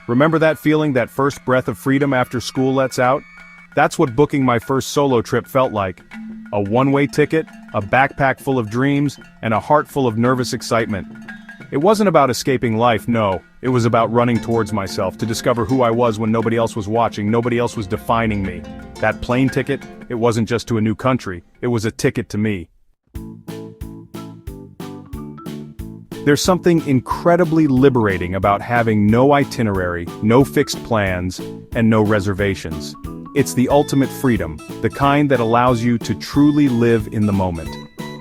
Remember that feeling, that first breath of freedom after school lets out? That's what booking my first solo trip felt like. A one-way ticket, a backpack full of dreams, and a heart full of nervous excitement. It wasn't about escaping life, no. It was about running towards myself, to discover who I was when nobody else was watching, nobody else was defining me. That plane ticket, it wasn't just to a new country, it was a ticket to me. There's something incredibly liberating about having no itinerary, no fixed plans, and no reservations. It's the ultimate freedom, the kind that allows you to truly live in the moment.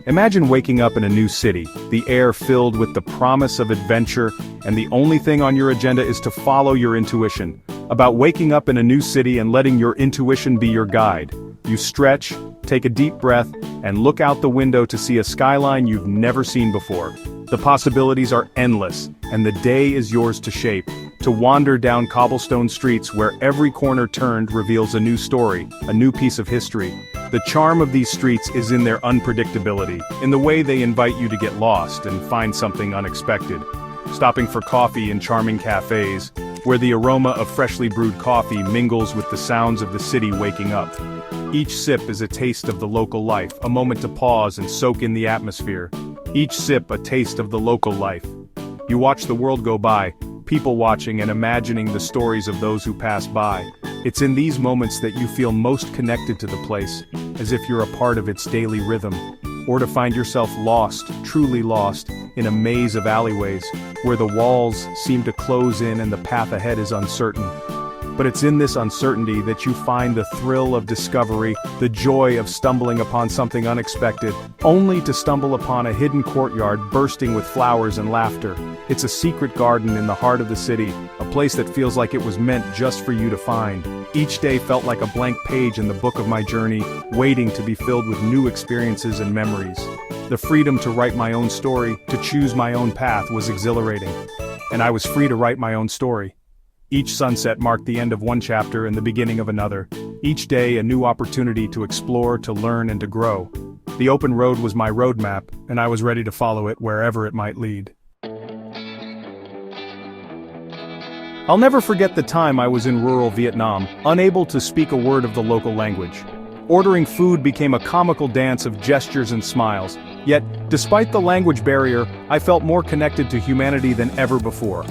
Imagine waking up in a new city, the air filled with the promise of adventure, and the only thing on your agenda is to follow your intuition. About waking up in a new city and letting your intuition be your guide. You stretch, take a deep breath, and look out the window to see a skyline you've never seen before. The possibilities are endless, and the day is yours to shape. To wander down cobblestone streets where every corner turned reveals a new story, a new piece of history. The charm of these streets is in their unpredictability, in the way they invite you to get lost and find something unexpected. Stopping for coffee in charming cafes, where the aroma of freshly brewed coffee mingles with the sounds of the city waking up. Each sip is a taste of the local life, a moment to pause and soak in the atmosphere. Each sip a taste of the local life. You watch the world go by, people watching and imagining the stories of those who pass by. It's in these moments that you feel most connected to the place, as if you're a part of its daily rhythm. Or to find yourself lost, truly lost, in a maze of alleyways, where the walls seem to close in and the path ahead is uncertain. But it's in this uncertainty that you find the thrill of discovery, the joy of stumbling upon something unexpected, only to stumble upon a hidden courtyard bursting with flowers and laughter. It's a secret garden in the heart of the city, a place that feels like it was meant just for you to find. Each day felt like a blank page in the book of my journey, waiting to be filled with new experiences and memories. The freedom to write my own story, to choose my own path was exhilarating. And I was free to write my own story. Each sunset marked the end of one chapter and the beginning of another. Each day a new opportunity to explore, to learn, and to grow. The open road was my roadmap, and I was ready to follow it wherever it might lead. I'll never forget the time I was in rural Vietnam, unable to speak a word of the local language. Ordering food became a comical dance of gestures and smiles. Yet, despite the language barrier, I felt more connected to humanity than ever before.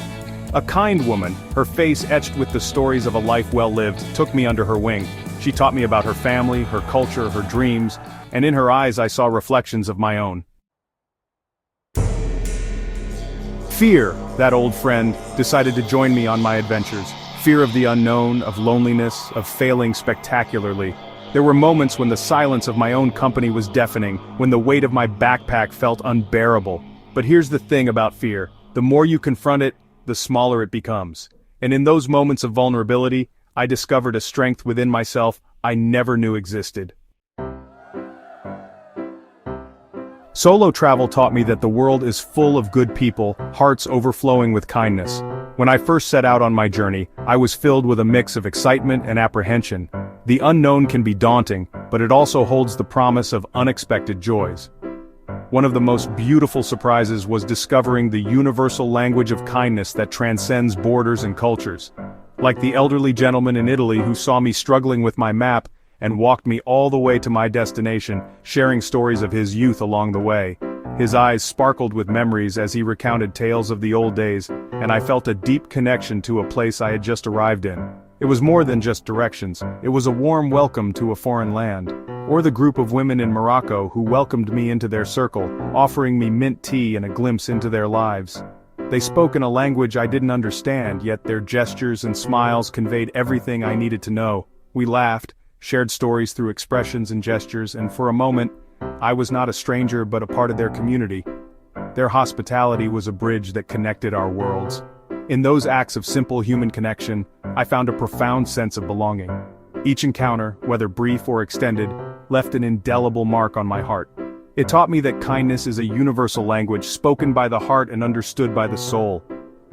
A kind woman, her face etched with the stories of a life well lived, took me under her wing. She taught me about her family, her culture, her dreams, and in her eyes I saw reflections of my own. Fear, that old friend, decided to join me on my adventures. Fear of the unknown, of loneliness, of failing spectacularly. There were moments when the silence of my own company was deafening, when the weight of my backpack felt unbearable. But here's the thing about fear. The more you confront it, the smaller it becomes. And in those moments of vulnerability, I discovered a strength within myself I never knew existed. Solo travel taught me that the world is full of good people, hearts overflowing with kindness. When I first set out on my journey, I was filled with a mix of excitement and apprehension. The unknown can be daunting, but it also holds the promise of unexpected joys. One of the most beautiful surprises was discovering the universal language of kindness that transcends borders and cultures. Like the elderly gentleman in Italy who saw me struggling with my map and walked me all the way to my destination, sharing stories of his youth along the way. His eyes sparkled with memories as he recounted tales of the old days, and I felt a deep connection to a place I had just arrived in. It was more than just directions, it was a warm welcome to a foreign land. Or the group of women in Morocco who welcomed me into their circle, offering me mint tea and a glimpse into their lives. They spoke in a language I didn't understand, yet their gestures and smiles conveyed everything I needed to know. We laughed, shared stories through expressions and gestures, and for a moment, I was not a stranger but a part of their community. Their hospitality was a bridge that connected our worlds. In those acts of simple human connection, I found a profound sense of belonging. Each encounter, whether brief or extended, left an indelible mark on my heart. It taught me that kindness is a universal language spoken by the heart and understood by the soul.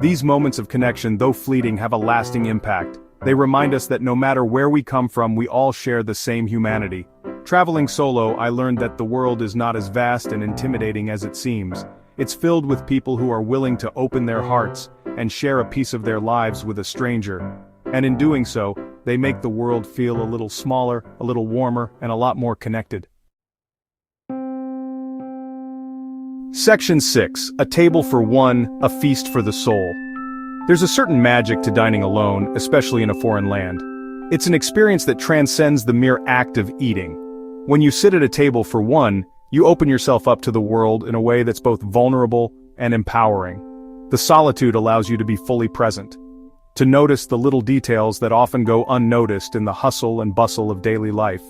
These moments of connection, though fleeting, have a lasting impact. They remind us that no matter where we come from, we all share the same humanity. Traveling solo, I learned that the world is not as vast and intimidating as it seems. It's filled with people who are willing to open their hearts, and share a piece of their lives with a stranger. And in doing so, they make the world feel a little smaller, a little warmer, and a lot more connected. Section 6. A table for one, a feast for the soul. There's a certain magic to dining alone, especially in a foreign land. It's an experience that transcends the mere act of eating. When you sit at a table for one, you open yourself up to the world in a way that's both vulnerable and empowering. The solitude allows you to be fully present, to notice the little details that often go unnoticed in the hustle and bustle of daily life.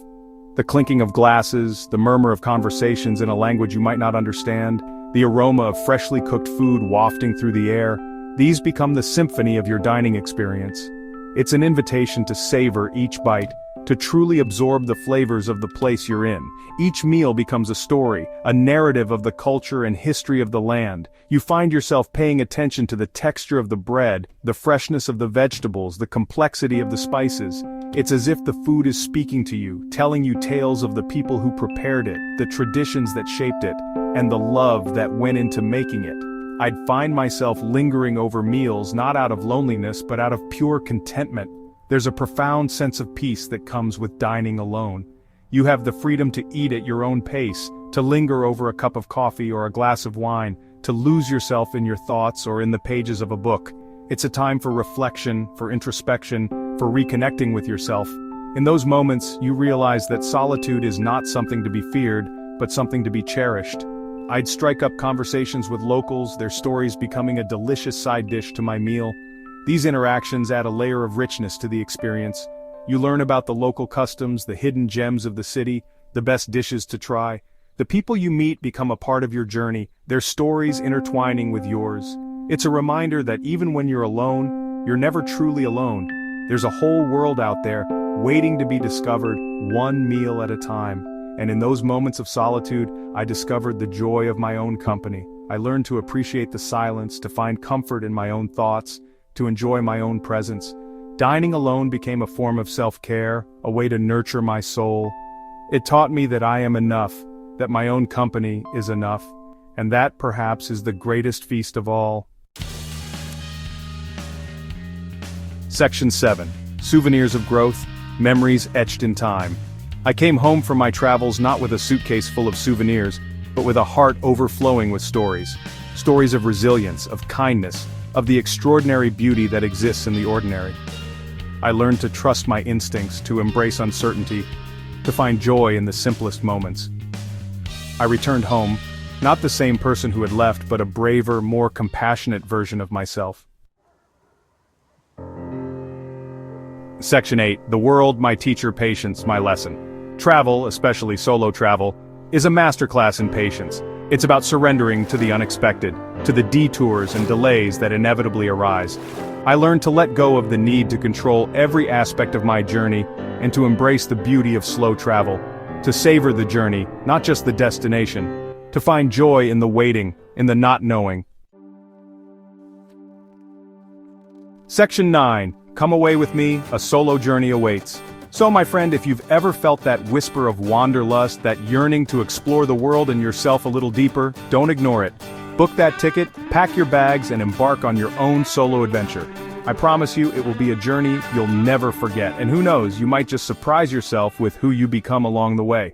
The clinking of glasses, the murmur of conversations in a language you might not understand, the aroma of freshly cooked food wafting through the air, these become the symphony of your dining experience. It's an invitation to savor each bite, to truly absorb the flavors of the place you're in. Each meal becomes a story, a narrative of the culture and history of the land. You find yourself paying attention to the texture of the bread, the freshness of the vegetables, the complexity of the spices. It's as if the food is speaking to you, telling you tales of the people who prepared it, the traditions that shaped it, and the love that went into making it. I'd find myself lingering over meals not out of loneliness but out of pure contentment. There's a profound sense of peace that comes with dining alone. You have the freedom to eat at your own pace, to linger over a cup of coffee or a glass of wine, to lose yourself in your thoughts or in the pages of a book. It's a time for reflection, for introspection, for reconnecting with yourself. In those moments, you realize that solitude is not something to be feared, but something to be cherished. I'd strike up conversations with locals, their stories becoming a delicious side dish to my meal. These interactions add a layer of richness to the experience. You learn about the local customs, the hidden gems of the city, the best dishes to try. The people you meet become a part of your journey, their stories intertwining with yours. It's a reminder that even when you're alone, you're never truly alone. There's a whole world out there, waiting to be discovered, one meal at a time. And in those moments of solitude, I discovered the joy of my own company. I learned to appreciate the silence, to find comfort in my own thoughts, to enjoy my own presence. Dining alone became a form of self-care, a way to nurture my soul. It taught me that I am enough, that my own company is enough, and that perhaps is the greatest feast of all. Section 7. Souvenirs of growth, memories etched in time. I came home from my travels not with a suitcase full of souvenirs, but with a heart overflowing with stories. Stories of resilience, of kindness, of the extraordinary beauty that exists in the ordinary. I learned to trust my instincts, to embrace uncertainty, to find joy in the simplest moments. I returned home, not the same person who had left, but a braver, more compassionate version of myself. Section 8. The world, my teacher, patience, my lesson. Travel, especially solo travel, is a masterclass in patience. It's about surrendering to the unexpected, to the detours and delays that inevitably arise. I learned to let go of the need to control every aspect of my journey and to embrace the beauty of slow travel, to savor the journey, not just the destination, to find joy in the waiting, in the not knowing. Section 9. Come away with me, a solo journey awaits. So my friend, if you've ever felt that whisper of wanderlust, that yearning to explore the world and yourself a little deeper, don't ignore it. Book that ticket, pack your bags, and embark on your own solo adventure. I promise you, it will be a journey you'll never forget, and who knows, you might just surprise yourself with who you become along the way.